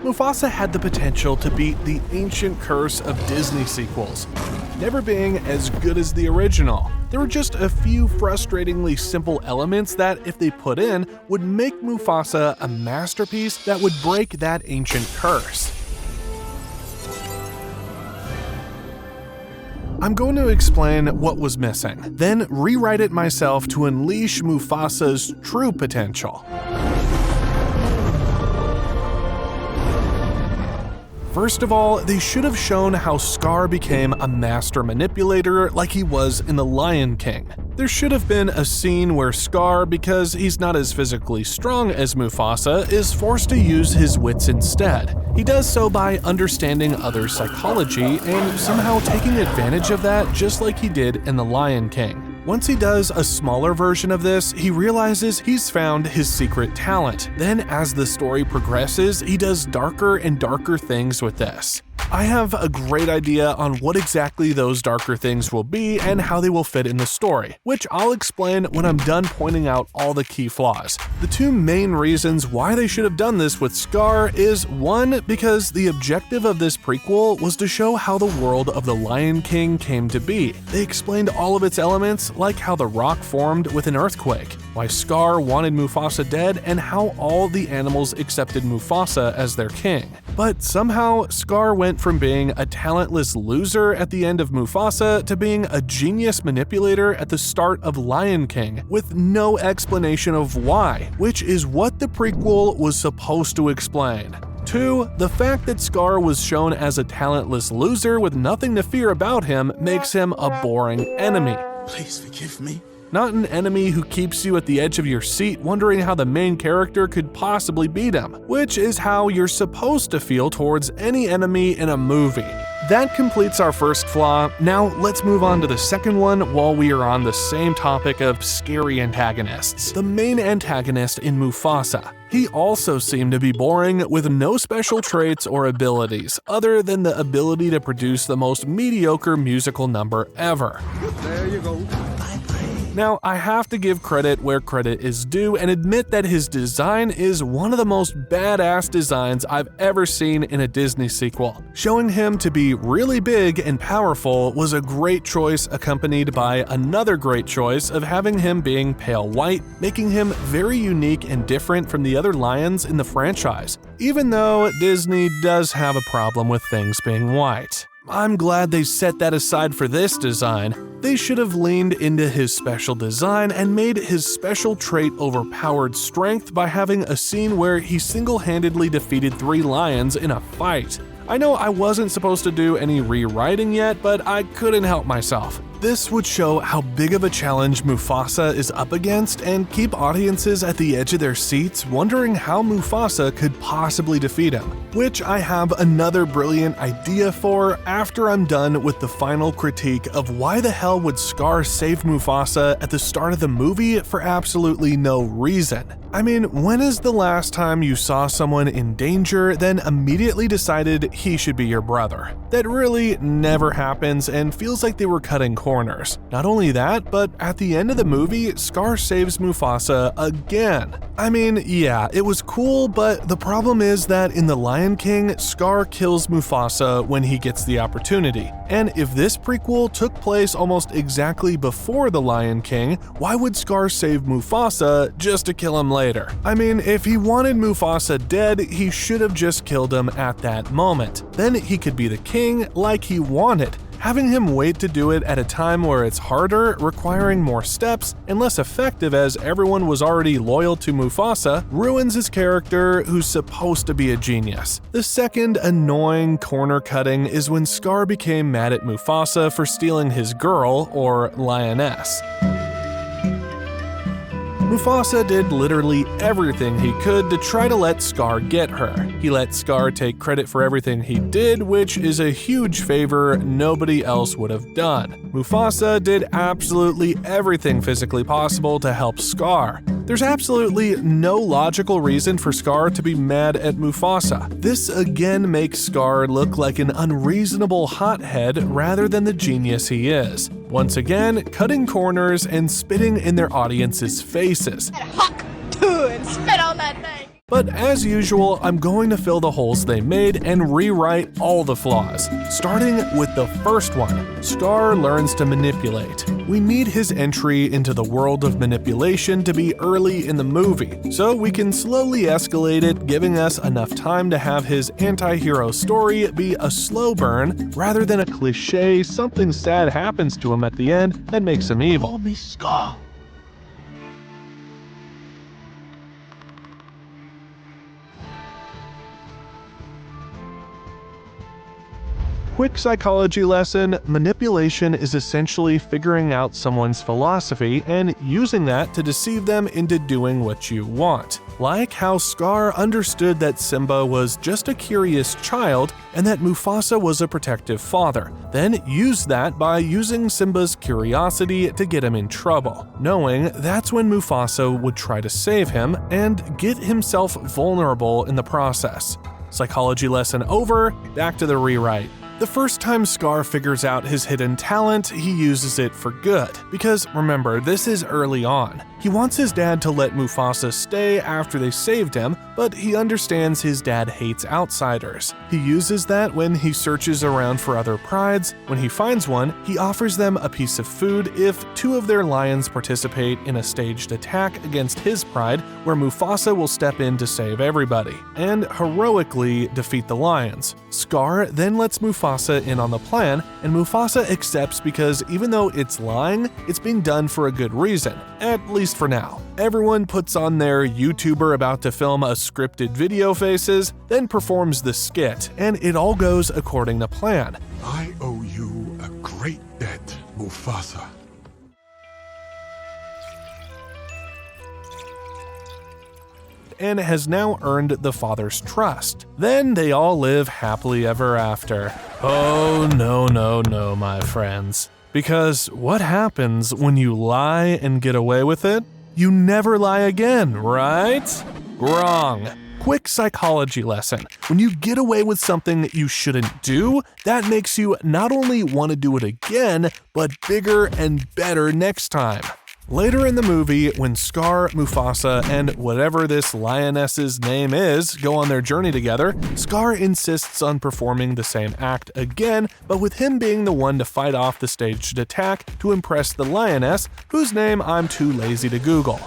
Mufasa had the potential to beat the ancient curse of Disney sequels, never being as good as the original. There were just a few frustratingly simple elements that, if they put in, would make Mufasa a masterpiece that would break that ancient curse. I'm going to explain what was missing, then rewrite it myself to unleash Mufasa's true potential. First of all, they should have shown how Scar became a master manipulator like he was in The Lion King. There should have been a scene where Scar, because he's not as physically strong as Mufasa, is forced to use his wits instead. He does so by understanding others' psychology and somehow taking advantage of that just like he did in The Lion King. Once he does a smaller version of this, he realizes he's found his secret talent. Then, as the story progresses, he does darker and darker things with this. I have a great idea on what exactly those darker things will be and how they will fit in the story, which I'll explain when I'm done pointing out all the key flaws. The two main reasons why they should have done this with Scar is, one, because the objective of this prequel was to show how the world of The Lion King came to be. They explained all of its elements, like how the rock formed with an earthquake, why Scar wanted Mufasa dead, and how all the animals accepted Mufasa as their king. But somehow, Scar went from being a talentless loser at the end of Mufasa to being a genius manipulator at the start of Lion King, with no explanation of why, which is what the prequel was supposed to explain. 2. The fact that Scar was shown as a talentless loser with nothing to fear about him makes him a boring enemy. Please forgive me. Not an enemy who keeps you at the edge of your seat wondering how the main character could possibly beat him, which is how you're supposed to feel towards any enemy in a movie. That completes our first flaw. Now let's move on to the second one while we are on the same topic of scary antagonists. The main antagonist in Mufasa. He also seemed to be boring, with no special traits or abilities, other than the ability to produce the most mediocre musical number ever. There you go. Now, I have to give credit where credit is due and admit that his design is one of the most badass designs I've ever seen in a Disney sequel. Showing him to be really big and powerful was a great choice, accompanied by another great choice of having him being pale white, making him very unique and different from the other lions in the franchise, even though Disney does have a problem with things being white. I'm glad they set that aside for this design. They should have leaned into his special design and made his special trait overpowered strength by having a scene where he single-handedly defeated 3 lions in a fight. I know I wasn't supposed to do any rewriting yet, but I couldn't help myself. This would show how big of a challenge Mufasa is up against and keep audiences at the edge of their seats wondering how Mufasa could possibly defeat him, which I have another brilliant idea for after I'm done with the final critique of why the hell would Scar save Mufasa at the start of the movie for absolutely no reason. I mean, when is the last time you saw someone in danger then immediately decided he should be your brother? That really never happens and feels like they were cutting corners. Not only that, but at the end of the movie, Scar saves Mufasa again. I mean, yeah, it was cool, but the problem is that in The Lion King, Scar kills Mufasa when he gets the opportunity. And if this prequel took place almost exactly before The Lion King, why would Scar save Mufasa just to kill him later? I mean, if he wanted Mufasa dead, he should have just killed him at that moment. Then he could be the king like he wanted. Having him wait to do it at a time where it's harder, requiring more steps, and less effective as everyone was already loyal to Mufasa, ruins his character, who's supposed to be a genius. The second annoying corner cutting is when Scar became mad at Mufasa for stealing his girl, or lioness. Mufasa did literally everything he could to try to let Scar get her. He let Scar take credit for everything he did, which is a huge favor nobody else would have done. Mufasa did absolutely everything physically possible to help Scar. There's absolutely no logical reason for Scar to be mad at Mufasa. This again makes Scar look like an unreasonable hothead rather than the genius he is. Once again, cutting corners and spitting in their audience's faces. Huck, too, and spit on that thing. But as usual, I'm going to fill the holes they made and rewrite all the flaws. Starting with the first one, Scar learns to manipulate. We need his entry into the world of manipulation to be early in the movie, so we can slowly escalate it, giving us enough time to have his anti-hero story be a slow burn rather than a cliche something sad happens to him at the end that makes him evil. Call me Scar. Quick psychology lesson: manipulation is essentially figuring out someone's philosophy and using that to deceive them into doing what you want. Like how Scar understood that Simba was just a curious child and that Mufasa was a protective father, then used that by using Simba's curiosity to get him in trouble, knowing that's when Mufasa would try to save him and get himself vulnerable in the process. Psychology lesson over, back to the rewrite. The first time Scar figures out his hidden talent, he uses it for good. Because remember, this is early on. He wants his dad to let Mufasa stay after they saved him, but he understands his dad hates outsiders. He uses that when he searches around for other prides. When he finds one, he offers them a piece of food if two of their lions participate in a staged attack against his pride, where Mufasa will step in to save everybody, and heroically defeat the lions. Scar then lets Mufasa in on the plan, and Mufasa accepts because even though it's lying, it's being done for a good reason, at least for now. Everyone puts on their YouTuber about to film a scripted video faces, then performs the skit, and it all goes according to plan. I owe you a great debt, Mufasa. And has now earned the father's trust. Then they all live happily ever after. Oh no, my friends. Because what happens when you lie and get away with it? You never lie again, right? Wrong. Quick psychology lesson. When you get away with something that you shouldn't do, that makes you not only want to do it again, but bigger and better next time. Later in the movie, when Scar, Mufasa, and whatever this lioness's name is go on their journey together, Scar insists on performing the same act again, but with him being the one to fight off the staged attack to impress the lioness, whose name I'm too lazy to Google.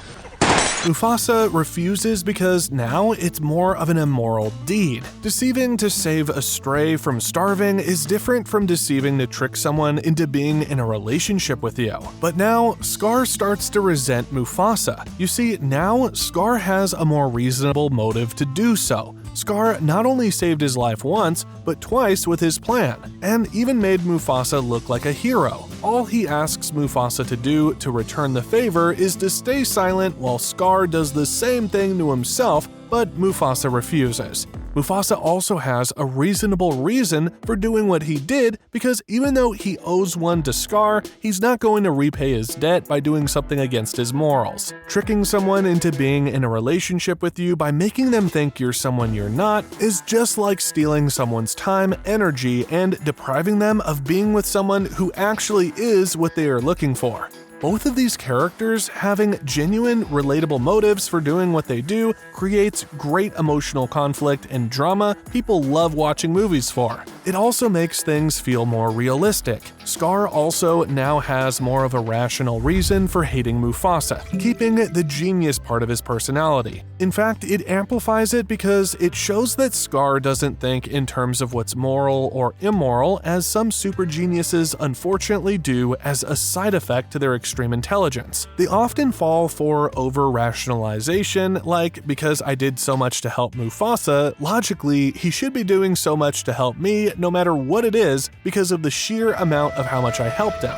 Mufasa refuses because now it's more of an immoral deed. Deceiving to save a stray from starving is different from deceiving to trick someone into being in a relationship with you. But now, Scar starts to resent Mufasa. You see, now Scar has a more reasonable motive to do so. Scar not only saved his life once, but twice with his plan, and even made Mufasa look like a hero. All he asks Mufasa to do to return the favor is to stay silent while Scar does the same thing to himself, but Mufasa refuses. Mufasa also has a reasonable reason for doing what he did, because even though he owes one to Scar, he's not going to repay his debt by doing something against his morals. Tricking someone into being in a relationship with you by making them think you're someone you're not is just like stealing someone's time, energy, and depriving them of being with someone who actually is what they are looking for. Both of these characters having genuine, relatable motives for doing what they do creates great emotional conflict and drama people love watching movies for. It also makes things feel more realistic. Scar also now has more of a rational reason for hating Mufasa, keeping the genius part of his personality. In fact, it amplifies it because it shows that Scar doesn't think in terms of what's moral or immoral, as some super geniuses unfortunately do as a side effect to their extreme intelligence. They often fall for over-rationalization, like, because I did so much to help Mufasa, logically, he should be doing so much to help me no matter what it is because of the sheer amount of how much I helped him.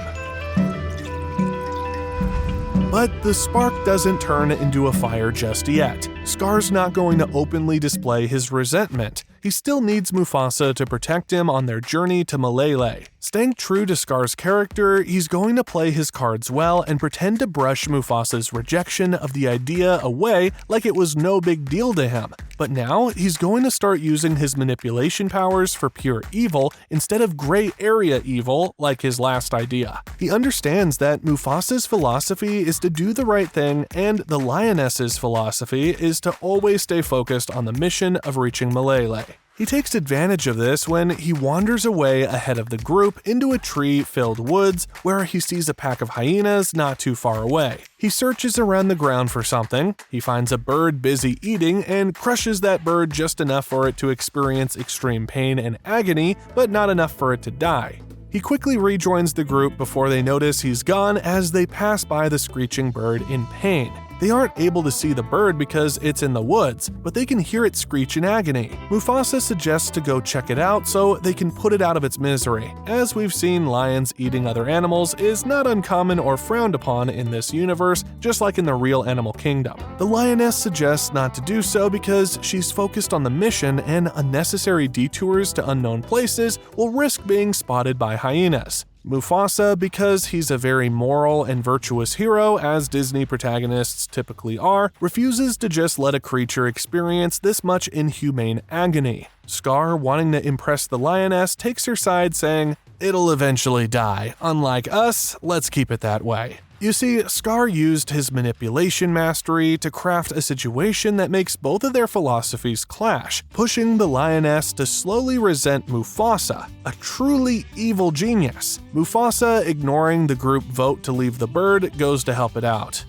But the spark doesn't turn into a fire just yet. Scar's not going to openly display his resentment. he still needs Mufasa to protect him on their journey to Malele. Staying true to Scar's character, he's going to play his cards well and pretend to brush Mufasa's rejection of the idea away like it was no big deal to him. But now, he's going to start using his manipulation powers for pure evil instead of gray area evil like his last idea. He understands that Mufasa's philosophy is to do the right thing, and the lioness's philosophy is to always stay focused on the mission of reaching Malele. He takes advantage of this when he wanders away ahead of the group into a tree-filled woods where he sees a pack of hyenas not too far away. He searches around the ground for something, he finds a bird busy eating and crushes that bird just enough for it to experience extreme pain and agony, but not enough for it to die. He quickly rejoins the group before they notice he's gone as they pass by the screeching bird in pain. They aren't able to see the bird because it's in the woods, but they can hear it screech in agony. Mufasa suggests to go check it out so they can put it out of its misery. As we've seen, lions eating other animals is not uncommon or frowned upon in this universe, just like in the real animal kingdom. The lioness suggests not to do so because she's focused on the mission, and unnecessary detours to unknown places will risk being spotted by hyenas. Mufasa, because he's a very moral and virtuous hero, as Disney protagonists typically are, refuses to just let a creature experience this much inhumane agony. Scar, wanting to impress the lioness, takes her side saying, "It'll eventually die. Unlike us, let's keep it that way." You see, Scar used his manipulation mastery to craft a situation that makes both of their philosophies clash, pushing the lioness to slowly resent Mufasa, a truly evil genius. Mufasa, ignoring the group vote to leave the bird, goes to help it out.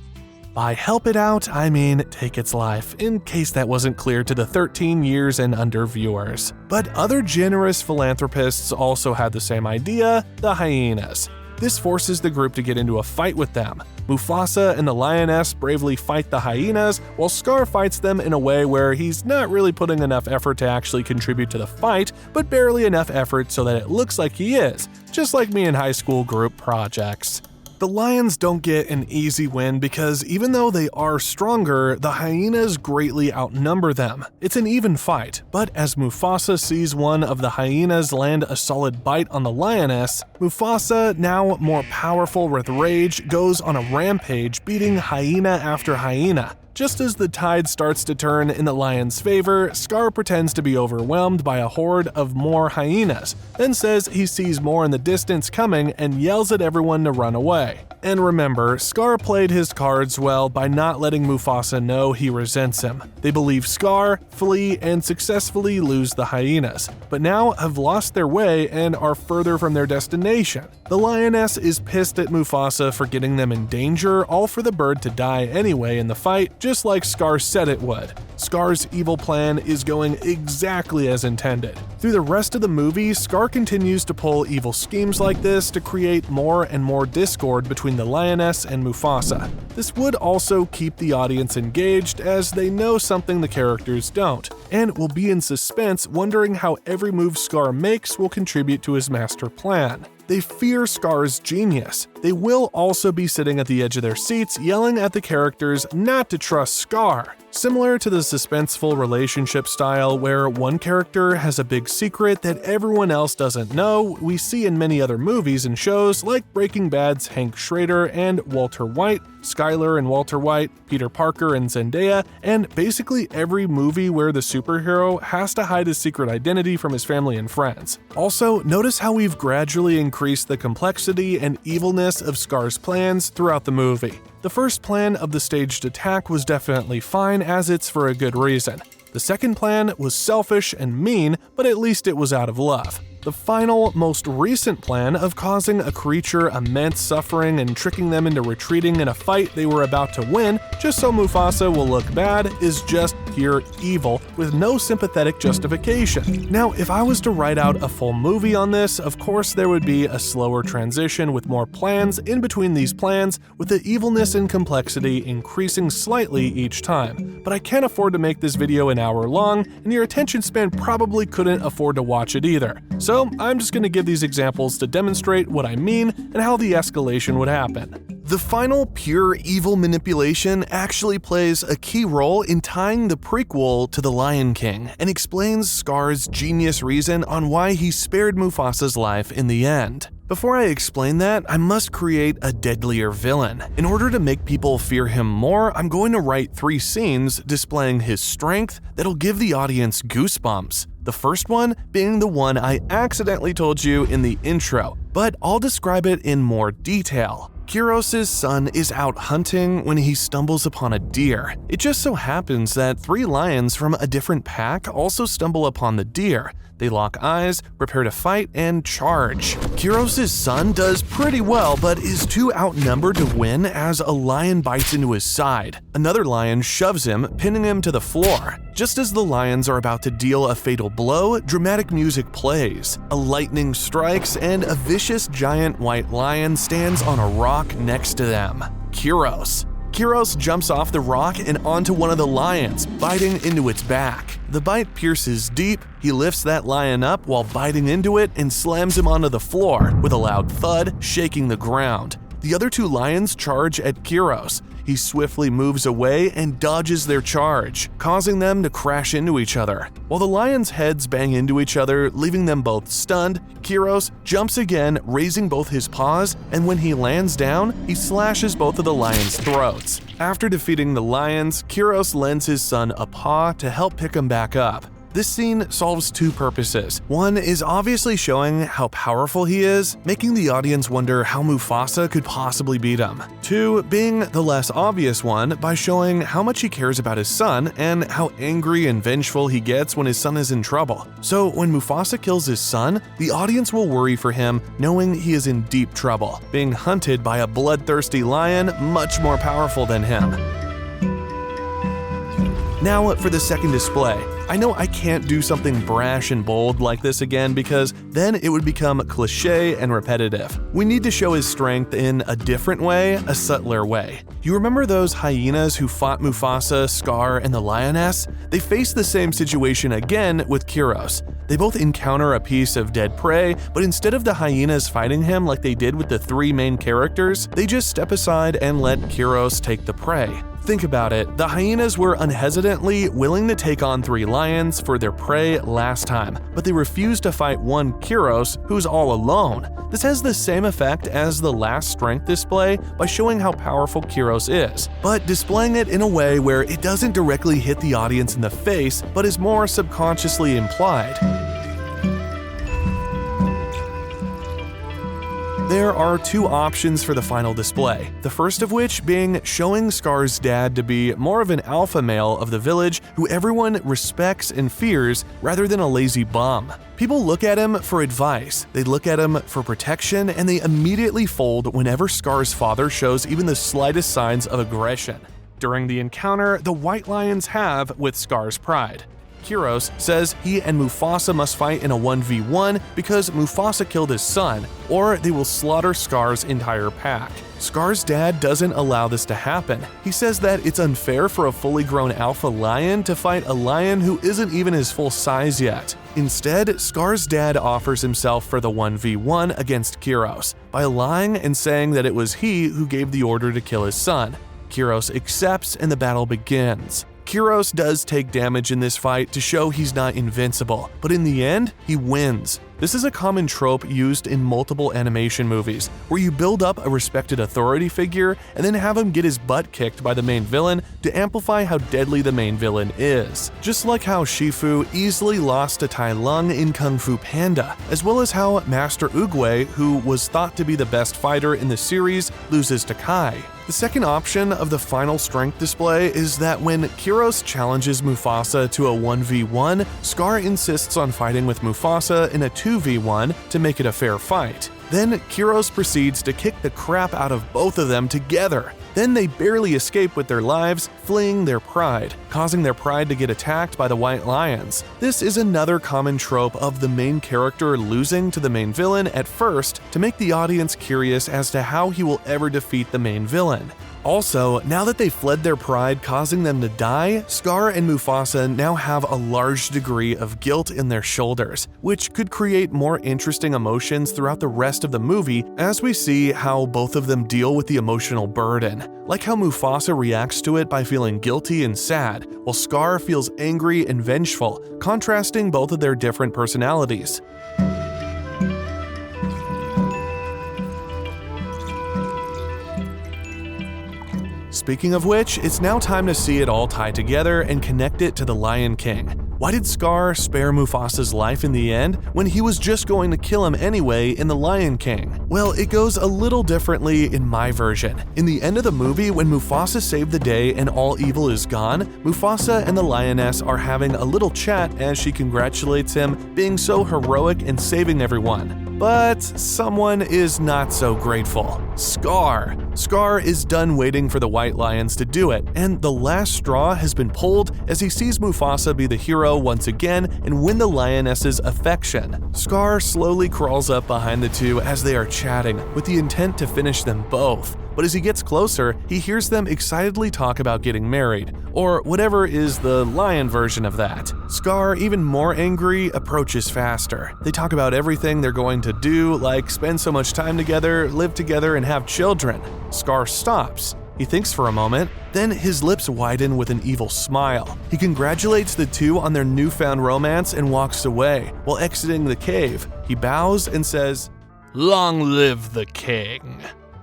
By help it out, I mean take its life, in case that wasn't clear to the 13 years and under viewers. But other generous philanthropists also had the same idea, the hyenas. This forces the group to get into a fight with them. Mufasa and the lioness bravely fight the hyenas, while Scar fights them in a way where he's not really putting enough effort to actually contribute to the fight, but barely enough effort so that it looks like he is, just like me in high school group projects. The lions don't get an easy win because even though they are stronger, the hyenas greatly outnumber them. It's an even fight, but as Mufasa sees one of the hyenas land a solid bite on the lioness, Mufasa, now more powerful with rage, goes on a rampage, beating hyena after hyena. Just as the tide starts to turn in the lion's favor, Scar pretends to be overwhelmed by a horde of more hyenas, then says he sees more in the distance coming and yells at everyone to run away. And remember, Scar played his cards well by not letting Mufasa know he resents him. They believe Scar, flee, and successfully lose the hyenas, but now have lost their way and are further from their destination. The lioness is pissed at Mufasa for getting them in danger, all for the bird to die anyway in the fight, just like Scar said it would. Scar's evil plan is going exactly as intended. Through the rest of the movie, Scar continues to pull evil schemes like this to create more and more discord between the lioness and Mufasa. This would also keep the audience engaged as they know something the characters don't, and will be in suspense wondering how every move Scar makes will contribute to his master plan. They fear Scar's genius. They will also be sitting at the edge of their seats yelling at the characters not to trust Scar. Similar to the suspenseful relationship style where one character has a big secret that everyone else doesn't know, we see in many other movies and shows like Breaking Bad's Hank Schrader and Walter White, Skyler and Walter White, Peter Parker and Zendaya, and basically every movie where the superhero has to hide his secret identity from his family and friends. Also, notice how we've gradually increased the complexity and evilness of Scar's plans throughout the movie. The first plan of the staged attack was definitely fine, as it's for a good reason. The second plan was selfish and mean, but at least it was out of love. The final, most recent plan of causing a creature immense suffering and tricking them into retreating in a fight they were about to win just so Mufasa will look bad is just pure evil with no sympathetic justification. Now, if I was to write out a full movie on this, of course there would be a slower transition with more plans in between these plans, with the evilness and complexity increasing slightly each time. But I can't afford to make this video an hour long, and your attention span probably couldn't afford to watch it either. So I'm just going to give these examples to demonstrate what I mean and how the escalation would happen. The final pure evil manipulation actually plays a key role in tying the prequel to The Lion King and explains Scar's genius reason on why he spared Mufasa's life in the end. Before I explain that, I must create a deadlier villain. In order to make people fear him more, I'm going to write 3 scenes displaying his strength that'll give the audience goosebumps. The first one being the one I accidentally told you in the intro, but I'll describe it in more detail. Kiros' son is out hunting when he stumbles upon a deer. It just so happens that 3 lions from a different pack also stumble upon the deer. They lock eyes, prepare to fight, and charge. Kiros' son does pretty well, but is too outnumbered to win as a lion bites into his side. Another lion shoves him, pinning him to the floor. Just as the lions are about to deal a fatal blow, dramatic music plays. A lightning strikes, and a vicious giant white lion stands on a rock next to them. Kiros. Kiros jumps off the rock and onto one of the lions, biting into its back. The bite pierces deep, he lifts that lion up while biting into it and slams him onto the floor with a loud thud, shaking the ground. The other 2 lions charge at Kiros. He swiftly moves away and dodges their charge, causing them to crash into each other. While the lions' heads bang into each other, leaving them both stunned, Kiros jumps again, raising both his paws, and when he lands down, he slashes both of the lions' throats. After defeating the lions, Kiros lends his son a paw to help pick him back up. This scene solves 2 purposes. One is obviously showing how powerful he is, making the audience wonder how Mufasa could possibly beat him. 2 being the less obvious one by showing how much he cares about his son and how angry and vengeful he gets when his son is in trouble. So when Mufasa kills his son, the audience will worry for him, knowing he is in deep trouble, being hunted by a bloodthirsty lion much more powerful than him. Now for the second display. I know I can't do something brash and bold like this again because then it would become cliché and repetitive. We need to show his strength in a different way, a subtler way. You remember those hyenas who fought Mufasa, Scar, and the lioness? They face the same situation again with Kiros. They both encounter a piece of dead prey, but instead of the hyenas fighting him like they did with the 3 main characters, they just step aside and let Kiros take the prey. Think about it, the hyenas were unhesitantly willing to take on 3 lions for their prey last time, but they refused to fight one Kiros who's all alone. This has the same effect as the last strength display by showing how powerful Kiros is, but displaying it in a way where it doesn't directly hit the audience in the face, but is more subconsciously implied. There are 2 options for the final display, the first of which being showing Scar's dad to be more of an alpha male of the village who everyone respects and fears rather than a lazy bum. People look at him for advice, they look at him for protection, and they immediately fold whenever Scar's father shows even the slightest signs of aggression. During the encounter the white lions have with Scar's pride. Kiros says he and Mufasa must fight in a 1v1 because Mufasa killed his son, or they will slaughter Scar's entire pack. Scar's dad doesn't allow this to happen. He says that it's unfair for a fully grown alpha lion to fight a lion who isn't even his full size yet. Instead, Scar's dad offers himself for the 1v1 against Kiros by lying and saying that it was he who gave the order to kill his son. Kiros accepts and the battle begins. Kiros does take damage in this fight to show he's not invincible, but in the end, he wins. This is a common trope used in multiple animation movies, where you build up a respected authority figure and then have him get his butt kicked by the main villain to amplify how deadly the main villain is. Just like how Shifu easily lost to Tai Lung in Kung Fu Panda, as well as how Master Oogway, who was thought to be the best fighter in the series, loses to Kai. The second option of the final strength display is that when Kiros challenges Mufasa to a 1v1, Scar insists on fighting with Mufasa in a 2v1 to make it a fair fight. Then Kiros proceeds to kick the crap out of both of them together. Then they barely escape with their lives, fleeing their pride, causing their pride to get attacked by the white lions. This is another common trope of the main character losing to the main villain at first to make the audience curious as to how he will ever defeat the main villain. Also, now that they fled their pride causing them to die, Scar and Mufasa now have a large degree of guilt in their shoulders, which could create more interesting emotions throughout the rest of the movie as we see how both of them deal with the emotional burden, like how Mufasa reacts to it by feeling guilty and sad, while Scar feels angry and vengeful, contrasting both of their different personalities. Speaking of which, it's now time to see it all tie together and connect it to the Lion King. Why did Scar spare Mufasa's life in the end when he was just going to kill him anyway in The Lion King? Well, it goes a little differently in my version. In the end of the movie, when Mufasa saved the day and all evil is gone, Mufasa and the lioness are having a little chat as she congratulates him being so heroic and saving everyone. But someone is not so grateful. Scar. Scar is done waiting for the white lions to do it, and the last straw has been pulled as he sees Mufasa be the hero once again and win the lioness's affection. Scar slowly crawls up behind the two as they are chatting, with the intent to finish them both. But as he gets closer, he hears them excitedly talk about getting married, or whatever is the lion version of that. Scar, even more angry, approaches faster. They talk about everything they're going to do, like spend so much time together, live together, and have children. Scar stops. He thinks for a moment, then his lips widen with an evil smile. He congratulates the two on their newfound romance and walks away. While exiting the cave, he bows and says, "Long live the king."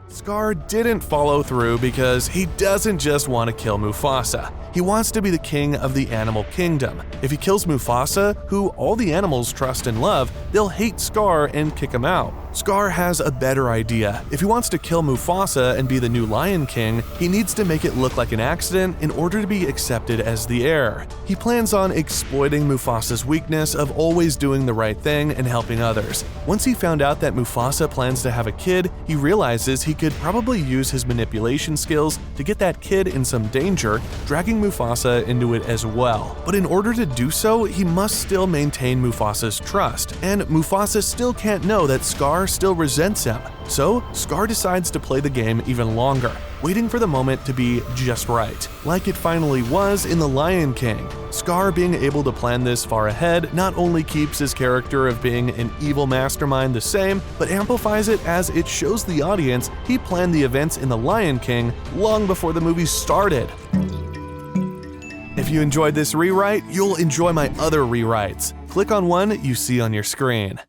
Scar didn't follow through because he doesn't just want to kill Mufasa. He wants to be the king of the animal kingdom. If he kills Mufasa, who all the animals trust and love, they'll hate Scar and kick him out. Scar has a better idea. If he wants to kill Mufasa and be the new Lion King, he needs to make it look like an accident in order to be accepted as the heir. He plans on exploiting Mufasa's weakness of always doing the right thing and helping others. Once he found out that Mufasa plans to have a kid, he realizes he could probably use his manipulation skills to get that kid in some danger, dragging Mufasa into it as well. But in order to do so, he must still maintain Mufasa's trust, and Mufasa still can't know that Scar still resents him. So, Scar decides to play the game even longer, waiting for the moment to be just right, like it finally was in The Lion King. Scar being able to plan this far ahead not only keeps his character of being an evil mastermind the same, but amplifies it as it shows the audience he planned the events in The Lion King long before the movie started. If you enjoyed this rewrite, you'll enjoy my other rewrites. Click on one you see on your screen.